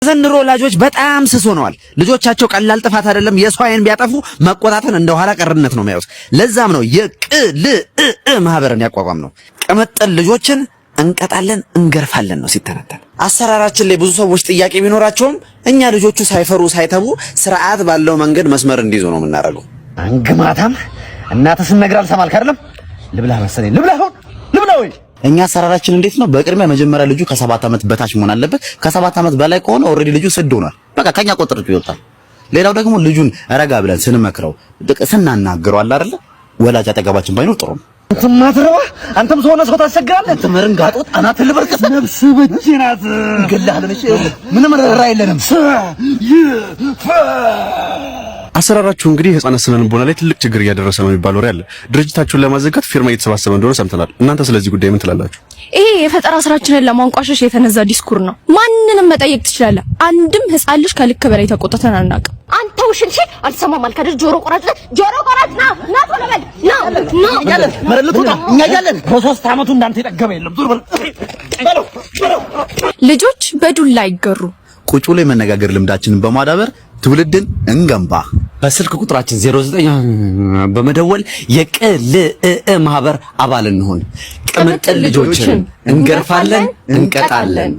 ዘንድሮ ወላጆች በጣም ስስ ሆነዋል። ልጆቻቸው ቀላል ጥፋት አይደለም የሰው አይን ቢያጠፉ መቆጣትን እንደ ኋላ ቀርነት ነው የሚያዩት። ለዛም ነው የቅልእ ማህበርን ያቋቋም ነው። ቅምጥል ልጆችን እንቀጣለን እንገርፋለን ነው ሲተነተን። አሰራራችን ላይ ብዙ ሰዎች ጥያቄ ቢኖራቸውም እኛ ልጆቹ ሳይፈሩ ሳይተቡ ስርዓት ባለው መንገድ መስመር እንዲይዙ ነው የምናደርገው። አንግማታም እናትህ ስነግር አልሰማልክ አይደለም? ልብላ መሰለኝ ልብላ ወይ እኛ አሰራራችን እንዴት ነው? በቅድሚያ መጀመሪያ ልጁ ከ7 ዓመት በታች መሆን አለበት። ከ7 ዓመት በላይ ከሆነ ኦልሬዲ ልጁ ስድ ሆኗል። በቃ ከኛ ቁጥር ይወጣል። ሌላው ደግሞ ልጁን ረጋ ብለን ስንመክረው ስናናግረው አለ አይደል? ወላጅ አጠገባችን ባይኖር ጥሩ ነው። አንተም ማትረባ አንተም ሰው ነህ፣ ሰው ታስቸግራለህ። ትመርንጋጦት አናት ልበርቀስ ነፍስ በጅናት እንገላለን። እሺ ምንም ራይ የለንም። አሰራራችሁ እንግዲህ ህፃናት ስነ ልቦና ላይ ትልቅ ችግር እያደረሰ ነው የሚባል ወሬ አለ። ድርጅታችሁን ለማዘጋት ፊርማ እየተሰባሰበ እንደሆነ ሰምተናል። እናንተ ስለዚህ ጉዳይ ምን ትላላችሁ? ይሄ የፈጠራ ስራችንን ለማንቋሸሽ የተነዛ ዲስኩር ነው። ማንንም መጠየቅ ትችላለህ። አንድም ህፃን ልጅ ከልክ በላይ ተቆጥተን አናውቅም። አንተ ውሽልሽ አልሰማም አልከደር ጆሮ ቆራጭ ና ቶሎ በል ና ያለን መረልቱ እኛ ያለን በ3 አመቱ እንዳንተ የጠገበ የለም። ዞር በል ልጆች በዱላ አይገሩ። ቁጭ ብሎ የመነጋገር ልምዳችንን በማዳበር ትውልድን እንገንባ። በስልክ ቁጥራችን 09 በመደወል የቅልእ ማህበር አባል እንሁን። ቅምጥል ልጆችን እንገርፋለን እንቀጣለን።